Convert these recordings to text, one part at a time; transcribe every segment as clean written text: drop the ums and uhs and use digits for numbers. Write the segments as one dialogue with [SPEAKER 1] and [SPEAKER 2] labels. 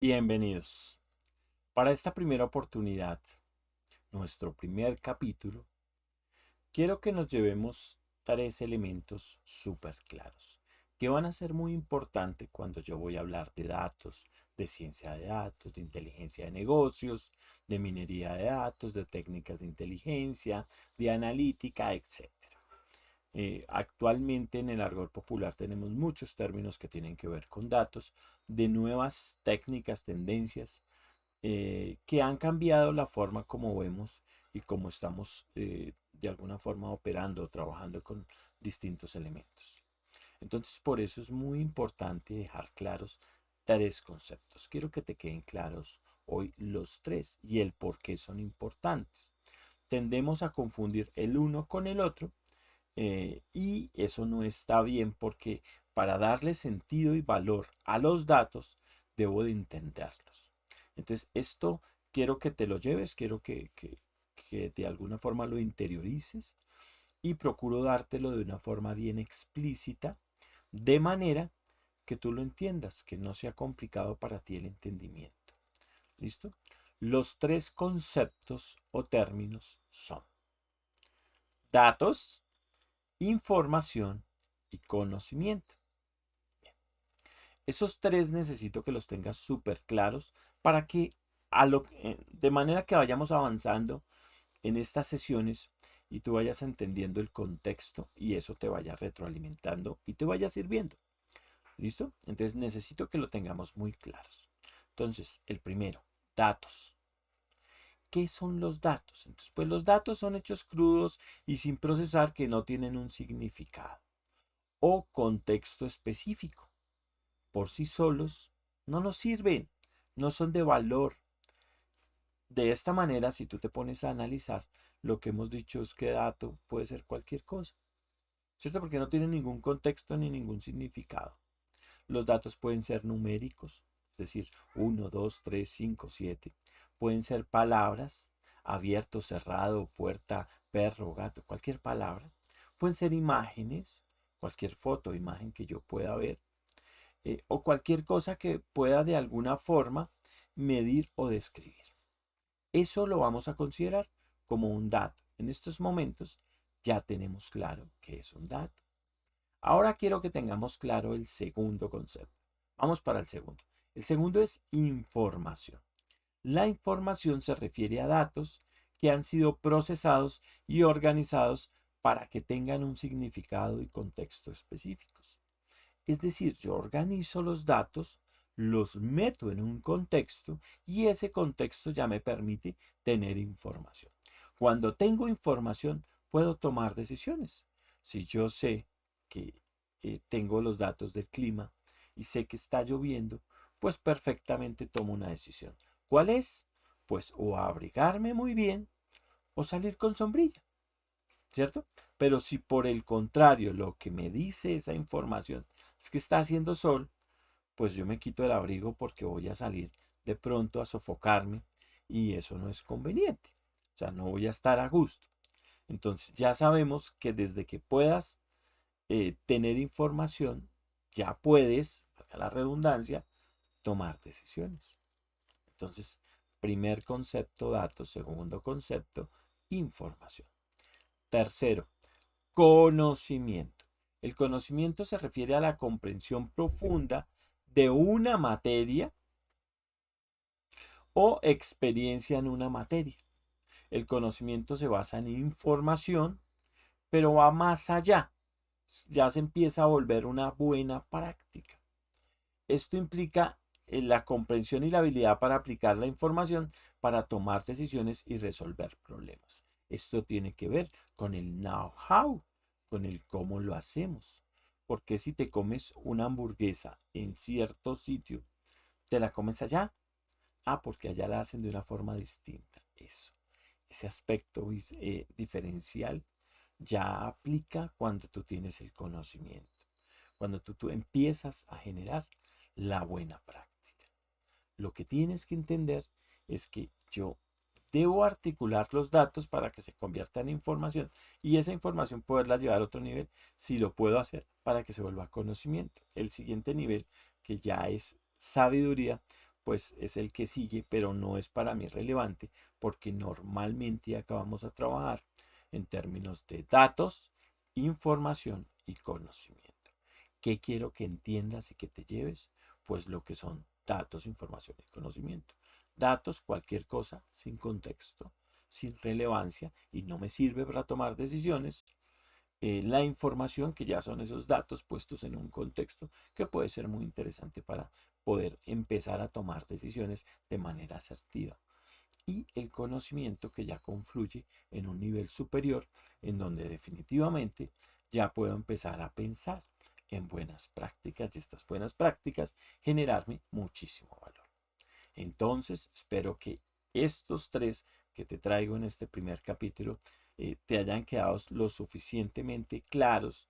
[SPEAKER 1] Bienvenidos. Para esta primera oportunidad, nuestro primer capítulo, quiero que nos llevemos tres elementos súper claros, que van a ser muy importantes cuando yo voy a hablar de datos, de ciencia de datos, de inteligencia de negocios, de minería de datos, de técnicas de inteligencia, de analítica, etc. Actualmente en el argot popular tenemos muchos términos que tienen que ver con datos, de nuevas técnicas, tendencias, que han cambiado la forma como vemos y cómo estamos de alguna forma operando o trabajando con distintos elementos. Entonces, por eso es muy importante dejar claros tres conceptos. Quiero que te queden claros hoy los tres y el por qué son importantes. Tendemos a confundir el uno con el otro y eso no está bien porque para darle sentido y valor a los datos debo de entenderlos. Entonces esto quiero que te lo lleves, quiero que de alguna forma lo interiorices y procuro dártelo de una forma bien explícita, de manera que tú lo entiendas, que no sea complicado para ti el entendimiento. ¿Listo? Los tres conceptos o términos son datos, información y conocimiento. Bien. Esos tres necesito que los tengas súper claros para que de manera que vayamos avanzando en estas sesiones y tú vayas entendiendo el contexto y eso te vaya retroalimentando y te vaya sirviendo. ¿Listo? Entonces necesito que lo tengamos muy claros. Entonces, el primero, datos. ¿Qué son los datos? Entonces, pues los datos son hechos crudos y sin procesar que no tienen un significado o contexto específico. Por sí solos no nos sirven, no son de valor. De esta manera, si tú te pones a analizar, lo que hemos dicho es que dato puede ser cualquier cosa, ¿cierto? Porque no tiene ningún contexto ni ningún significado. Los datos pueden ser numéricos, es decir, uno, 2, 3, 5, 7. Pueden ser palabras, abierto, cerrado, puerta, perro, gato, cualquier palabra. Pueden ser imágenes, cualquier foto o imagen que yo pueda ver, o cualquier cosa que pueda de alguna forma medir o describir. Eso lo vamos a considerar como un dato. En estos momentos ya tenemos claro qué es un dato. Ahora quiero que tengamos claro el segundo concepto. Vamos para el segundo. El segundo es información. La información se refiere a datos que han sido procesados y organizados para que tengan un significado y contexto específicos. Es decir, yo organizo los datos, los meto en un contexto y ese contexto ya me permite tener información. Cuando tengo información, puedo tomar decisiones. Si yo sé que tengo los datos del clima y sé que está lloviendo, pues perfectamente tomo una decisión. ¿Cuál es? Pues o abrigarme muy bien o salir con sombrilla. ¿Cierto? Pero si por el contrario lo que me dice esa información es que está haciendo sol, pues yo me quito el abrigo porque voy a salir de pronto a sofocarme y eso no es conveniente. O sea, no voy a estar a gusto. Entonces ya sabemos que desde que puedas tener información, ya puedes, para la redundancia, tomar decisiones. Entonces, primer concepto, datos. Segundo concepto, información. Tercero, conocimiento. El conocimiento se refiere a la comprensión profunda de una materia o experiencia en una materia. El conocimiento se basa en información, pero va más allá. Ya se empieza a volver una buena práctica. Esto implica la comprensión y la habilidad para aplicar la información para tomar decisiones y resolver problemas. Esto tiene que ver con el know-how, con el cómo lo hacemos. Porque si te comes una hamburguesa en cierto sitio, ¿te la comes allá? Ah, porque allá la hacen de una forma distinta. Eso. Ese aspecto diferencial ya aplica cuando tú tienes el conocimiento, cuando tú empiezas a generar la buena práctica. Lo que tienes que entender es que yo debo articular los datos para que se conviertan en información y esa información poderla llevar a otro nivel si lo puedo hacer para que se vuelva conocimiento. El siguiente nivel, que ya es sabiduría, pues es el que sigue, pero no es para mí relevante porque normalmente acabamos a trabajar en términos de datos, información y conocimiento. ¿Qué quiero que entiendas y que te lleves? Pues lo que son datos, información y conocimiento. Datos, cualquier cosa sin contexto, sin relevancia y no me sirve para tomar decisiones. La información, que ya son esos datos puestos en un contexto que puede ser muy interesante para poder empezar a tomar decisiones de manera asertiva. Y el conocimiento, que ya confluye en un nivel superior en donde definitivamente ya puedo empezar a pensar en buenas prácticas y estas buenas prácticas generarme muchísimo valor. Entonces, espero que estos tres que te traigo en este primer capítulo te hayan quedado lo suficientemente claros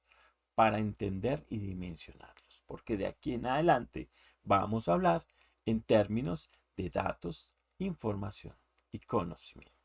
[SPEAKER 1] para entender y dimensionarlos, porque de aquí en adelante vamos a hablar en términos de datos, información y conocimiento.